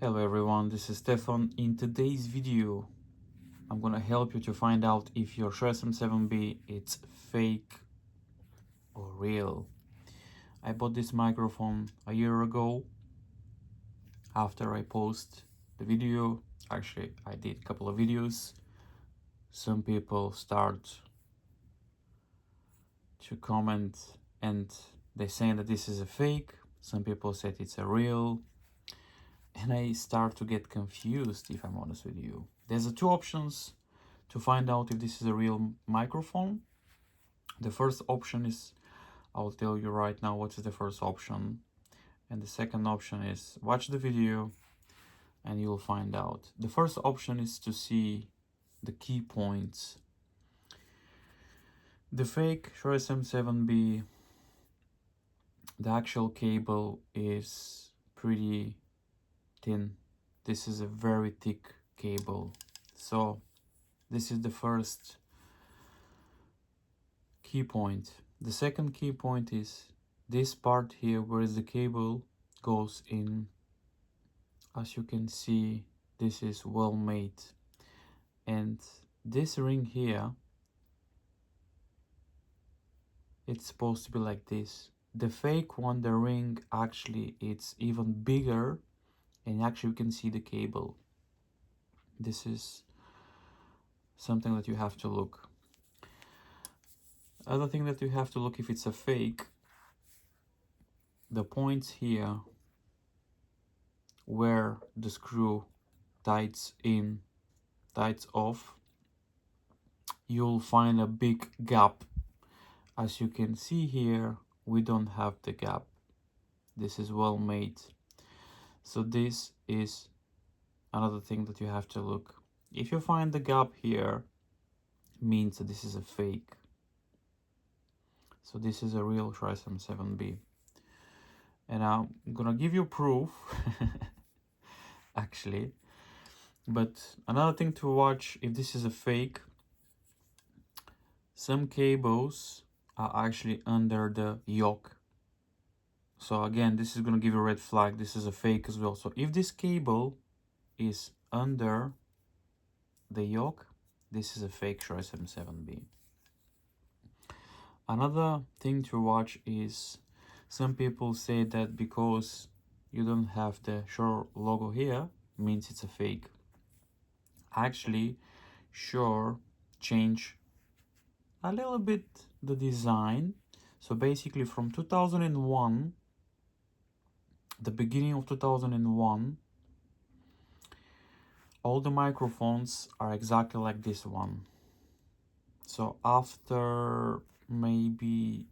Hello everyone, this is Stefan. In today's video, I'm gonna help you to find out if your Shure SM7B it's fake or real. I bought this microphone a year ago after I post the video. Actually, I did a couple of videos. Some people start to comment and they saying that this is a fake. Some people said it's a real. And I start to get confused, if I'm honest with you. There's two options to find out if this is a real microphone. The first option is, I'll tell you right now what is the first option. And the second option is watch the video and you'll find out. The first option is to see the key points. The fake Shure SM7B, the actual cable is pretty thin. This is a very thick cable. So this is the first key point. The second key point is this part here where the cable goes in. As you can see, this is well made. And this ring here, it's supposed to be like this. The fake one, the ring, actually it's even bigger, and actually you can see the cable. This is something that you have to look. Other thing that you have to look if it's a fake, the points here where the screw tights in, tights off, you'll find a big gap. As you can see here, we don't have the gap. This is well made. So this is another thing that you have to look. If you find the gap here, means that this is a fake. So this is a real Shure SM7B. And I'm gonna give you proof, actually. But another thing to watch if this is a fake, some cables are actually under the yoke. So again, this is gonna give you a red flag. This is a fake as well. So if this cable is under the yoke, this is a fake Shure SM7B. Another thing to watch is some people say that because you don't have the Shure logo here means it's a fake. Actually, Shure changed a little bit the design. So basically from 2001, the beginning of 2001, all the microphones are exactly like this one. So after maybe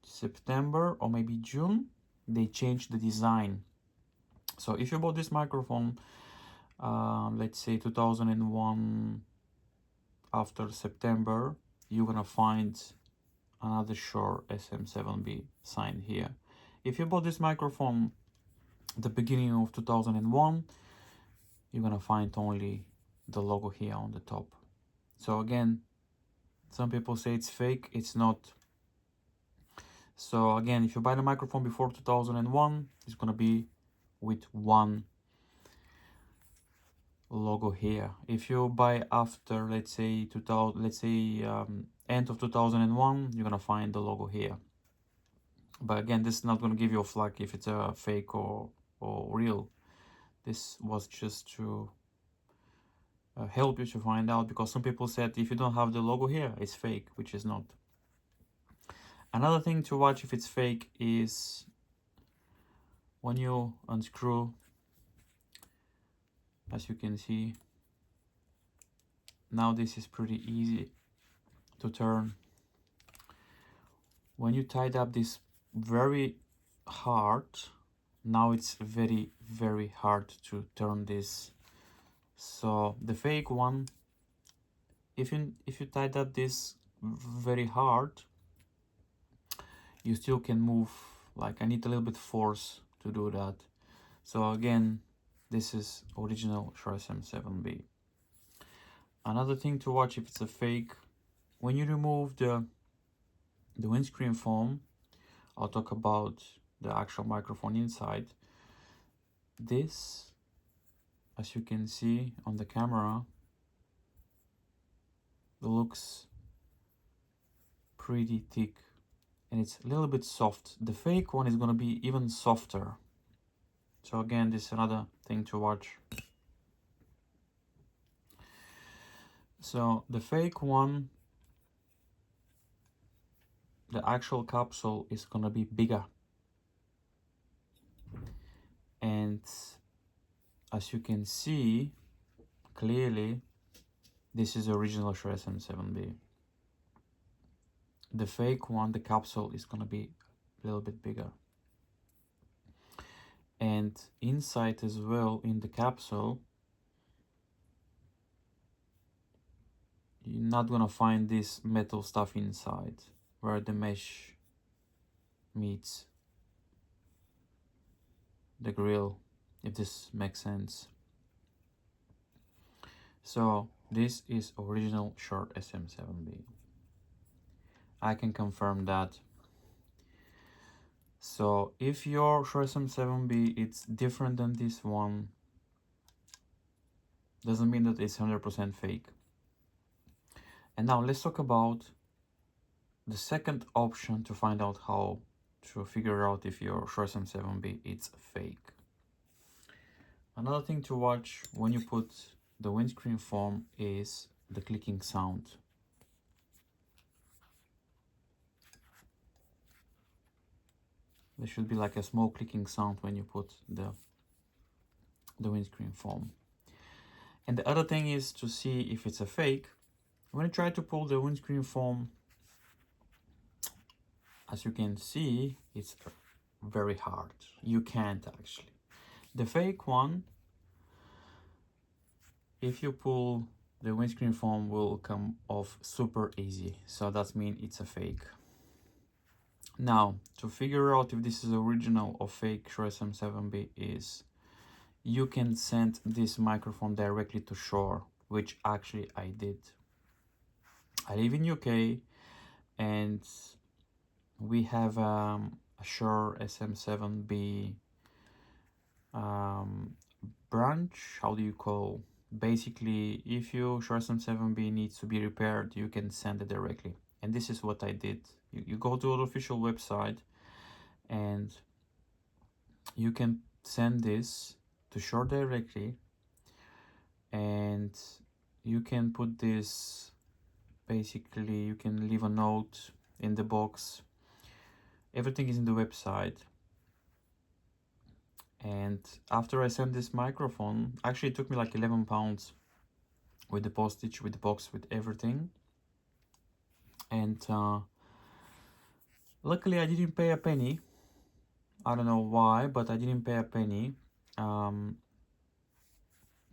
September or maybe June, they changed the design. So if you bought this microphone, let's say 2001, after September, you're gonna find another Shure SM7B sign here. If you bought this microphone the beginning of 2001, you're gonna find only the logo here on the top. So again, some people say it's fake, it's not. So again, if you buy the microphone before 2001, it's gonna be with one logo here. If you buy after, let's say end of 2001, you're gonna find the logo here. But again, this is not gonna give you a flag if it's a fake or real. This was just to help you to find out, because some people said if you don't have the logo here, it's fake, which is not. Another thing to watch if it's fake is when you unscrew, as you can see, now this is pretty easy to turn. When you tied up this very hard, now it's very, very hard to turn this. So the fake one, if you tied up this very hard, you still can move. Like I need a little bit force to do that. So again, this is original Shure SM7B. Another thing to watch if it's a fake, when you remove the windscreen foam, I'll talk about the actual microphone inside. This as you can see on the camera, it looks pretty thick and it's a little bit soft. The fake one is gonna be even softer. So again, this is another thing to watch. So the fake one, the actual capsule is gonna be bigger. And as you can see clearly, this is the original Shure SM7B. The fake one, the capsule is gonna be a little bit bigger. And inside as well, in the capsule, you're not gonna find this metal stuff inside where the mesh meets the grill, if this makes sense. So this is original Shure SM7B. I can confirm that. So if your Shure SM7B it's different than this one, doesn't mean that it's 100% fake. And now let's talk about the second option to find out how to figure out if your Shure SM7B it's fake. Another thing to watch when you put the windscreen foam is the clicking sound. There should be like a small clicking sound when you put the windscreen foam. And the other thing is to see if it's a fake. When you try to pull the windscreen foam, as you can see, it's very hard. You can't actually. The fake one, if you pull, the windscreen foam will come off super easy. So that means it's a fake. Now, to figure out if this is original or fake Shure SM7B is, you can send this microphone directly to Shure, which actually I did. I live in UK and we have a Shure SM7B branch. How do you call? Basically, if your Shure SM7B needs to be repaired, you can send it directly. And this is what I did. You go to the official website and you can send this to Shure directly, and you can put this, basically you can leave a note in the box. Everything is in the website. And after I sent this microphone, actually it took me like 11 pounds with the postage, with the box, with everything. And luckily I didn't pay a penny. I don't know why, but I didn't pay a penny.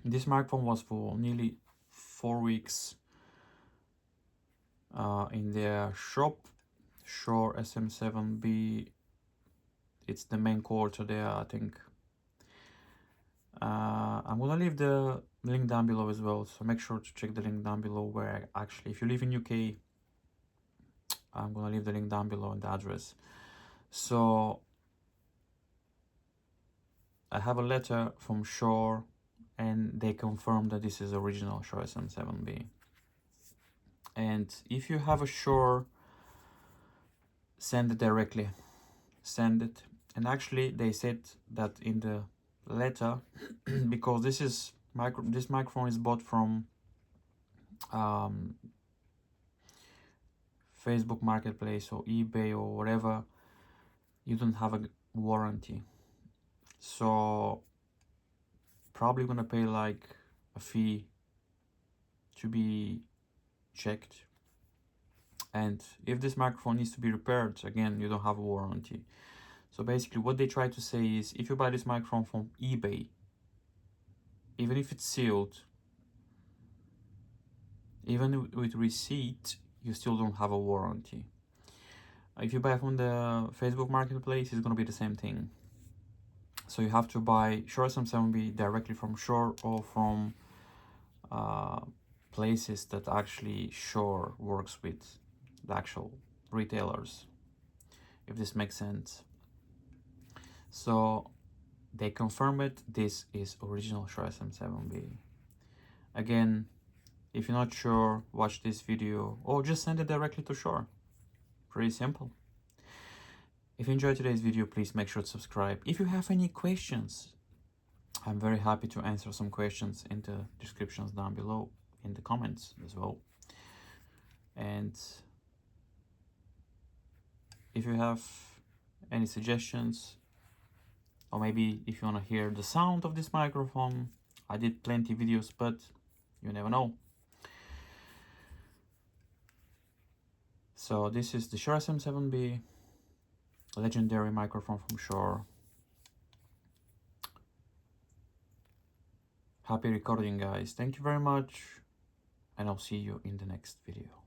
This microphone was for nearly 4 weeks in their shop, Shure SM7B. It's the main quarter there, I think. I'm gonna leave the link down below as well, so make sure to check the link down below where actually, if you live in UK, I'm gonna leave the link down below in the address. So I have a letter from Shure and they confirm that this is original Shure SM7B. And if you have a Shure, send it directly, send it. And actually they said that in the letter, because this microphone is bought from Facebook Marketplace or eBay or whatever, you don't have a warranty. So probably gonna pay like a fee to be checked. And if this microphone needs to be repaired, again, you don't have a warranty. So basically what they try to say is, if you buy this microphone from eBay, even if it's sealed, even with receipt, you still don't have a warranty. If you buy from the Facebook Marketplace, it's gonna be the same thing. So you have to buy Shure SM7B directly from Shure or from places that actually Shure works with, the actual retailers, if this makes sense. So They confirm it. This is original Shure SM7B. Again, if you're not sure, watch this video or just send it directly to Shure. Pretty simple. If you enjoyed today's video, please make sure to subscribe. If you have any questions, I'm very happy to answer some questions in the descriptions down below, in the comments as well. And if you have any suggestions, or maybe if you want to hear the sound of this microphone, I did plenty of videos, but you never know. So this is the Shure SM7B, legendary microphone from Shure. Happy recording, guys. Thank you very much, and I'll see you in the next video.